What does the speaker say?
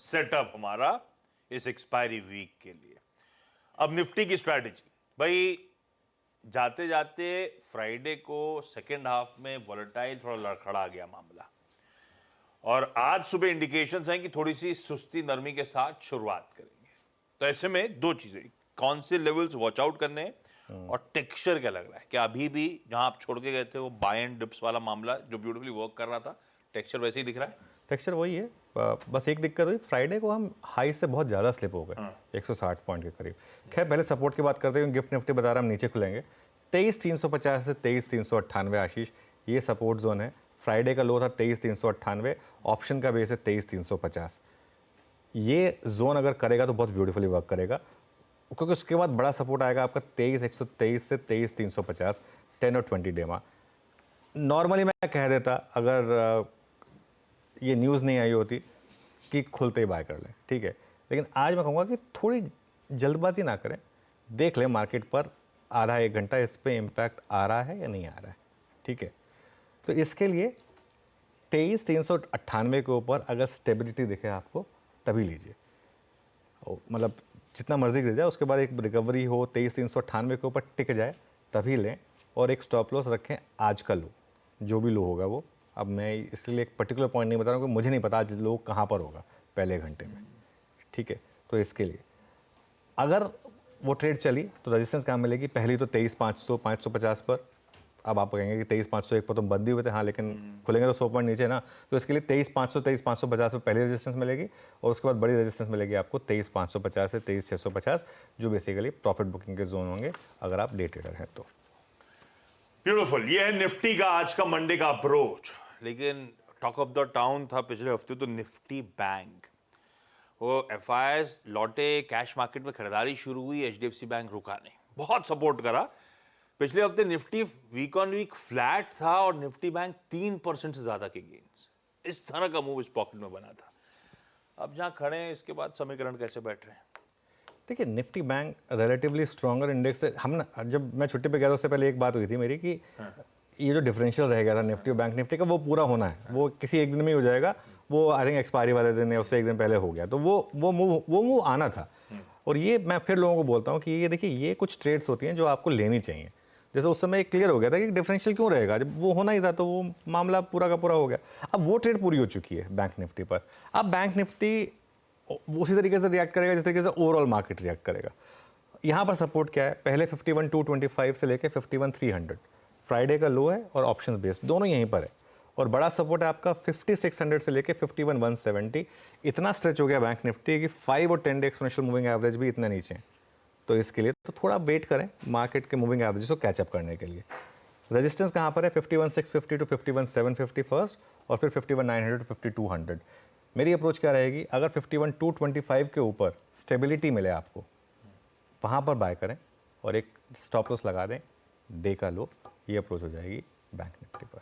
Setup हमारा इस expiry week के लिए। अब निफ्टी की स्ट्रैटेजी भाई, जाते जाते फ्राइडे को सेकेंड हाफ में वॉलेटाइल थोड़ा लड़खड़ा गया मामला, और आज सुबह इंडिकेशंस हैं कि थोड़ी सी सुस्ती नरमी के साथ शुरुआत करेंगे। तो ऐसे में दो चीजें, कौन से लेवल्स वॉच आउट करने हैं और टेक्सचर क्या लग रहा है, क्या अभी भी जहां आप छोड़ के गए थे वो बाय एंड डिप्स वाला मामला जो ब्यूटीफुली वर्क कर रहा था, टेक्सचर वैसे ही दिख रहा है? टेक्सचर वही है, बस एक दिक्कत हुई, फ्राइडे को हम हाई से बहुत ज़्यादा स्लिप हो गए, 160 पॉइंट के करीब। खैर पहले सपोर्ट की बात करते हैं, गिफ्ट निफ्टी बता रहा हम नीचे खुलेंगे 23,350 से 23,398 आशीष, ये सपोर्ट जोन है। फ्राइडे का लो था 23,398, ऑप्शन का बेस है 23,350। ये जोन अगर करेगा तो बहुत ब्यूटीफुली वर्क करेगा, क्योंकि उसके बाद बड़ा सपोर्ट आएगा आपका 23,123 से 23,350, 10 और 20 डेमा। नॉर्मली मैं कह देता अगर ये न्यूज़ नहीं आई होती कि खुलते ही बाय कर लें, ठीक है, लेकिन आज मैं कहूँगा कि थोड़ी जल्दबाजी ना करें, देख लें मार्केट पर आधा एक घंटा इस पे इम्पैक्ट आ रहा है या नहीं आ रहा है, ठीक है। तो इसके लिए 23,398 के ऊपर अगर स्टेबिलिटी दिखे आपको तभी लीजिए, मतलब जितना मर्जी गिर जाए उसके बाद एक रिकवरी हो 23,398 के ऊपर टिक जाए तभी लें, और एक स्टॉप लॉस रखें आज का लो, जो भी लो होगा वो। अब मैं इसलिए एक पर्टिकुलर पॉइंट नहीं बता रहा हूँ कि मुझे नहीं पता आज लो कहाँ पर होगा पहले घंटे में, ठीक है। तो इसके लिए अगर वो ट्रेड चली तो रेजिस्टेंस कहाँ मिलेगी, पहली तो 23,500 550 पर। अब आप कहेंगे कि 23,501 पर तो बंद ही हुए थे, हाँ लेकिन खुलेंगे तो 100 पॉइंट नीचे ना, तो इसके लिए 23,500 23,550 पर पहली रेजिस्टेंस मिलेगी, और उसके बाद बड़ी रेजिस्टेंस मिलेगी आपको 23,550 से 23,650, जो बेसिकली प्रॉफिट बुकिंग के जोन होंगे अगर आप डे ट्रेडर हैं तो। ब्यूटीफुल, ये है निफ्टी का आज का मंडे का अप्रोच। लेकिन टॉक ऑफ द टाउन था पिछले हफ्ते तो निफ्टी बैंक, वो एफआईआईज लौटे, कैश मार्केट में खरीदारी शुरू हुई, एचडीएफसी बैंक रुका नहीं, बहुत सपोर्ट करा। पिछले हफ्ते Nifty week on week flat था और निफ्टी बैंक 3% से ज्यादा के गेन्स, इस तरह का मूव इस पॉकेट में बना था। अब जहां खड़े हैं इसके बाद समीकरण कैसे बैठ रहे हैं? देखिए Nifty bank relatively stronger index है। हम ना जब मैं छुट्टी पे गया था उससे पहले एक बात हुई थी मेरी कि ये जो डिफरेंशियल रह गया था निफ्टी और बैंक निफ्टी का, वो पूरा होना है, वो किसी एक दिन में ही हो जाएगा। वो आई थिंक एक्सपायरी वाले दिन या उससे एक दिन पहले हो गया, तो वो मूव आना था। और ये मैं फिर लोगों को बोलता हूँ कि ये देखिए ये कुछ ट्रेड्स होती हैं जो आपको लेनी चाहिए। जैसे उस समय क्लियर हो गया था कि डिफरेंशियल क्यों रहेगा, जब वो होना ही था तो वो मामला पूरा का पूरा हो गया। अब वो ट्रेड पूरी हो चुकी है बैंक निफ्टी पर। अब बैंक निफ्टी उसी तरीके से रिएक्ट करेगा जिस तरीके से ओवरऑल मार्केट रिएक्ट करेगा। यहाँ पर सपोर्ट क्या है, पहले 51,225 से लेके 51,300 फ्राइडे का लो है, और ऑप्शंस बेस्ड दोनों यहीं पर है। और बड़ा सपोर्ट है आपका 5600 से लेके 51,170। इतना स्ट्रेच हो गया बैंक निफ्टी कि 5 और 10 डे एक्सपोनेंशियल मूविंग एवरेज भी इतने नीचे हैं। तो इसके लिए तो थोड़ा वेट करें मार्केट के मूविंग एवरेज को कैचअप करने के लिए। रेजिस्टेंस कहाँ पर है, 51,650 टू 51,750 फर्स्ट, और फिर 51,900 टू 5200। मेरी अप्रोच क्या रहेगी, अगर 51,225 के ऊपर स्टेबिलिटी मिले आपको, वहाँ पर बाय करें और एक स्टॉप लॉस लगा दें, डे का लो। ये अप्रोच हो जाएगी बैंक निफ्टी पर।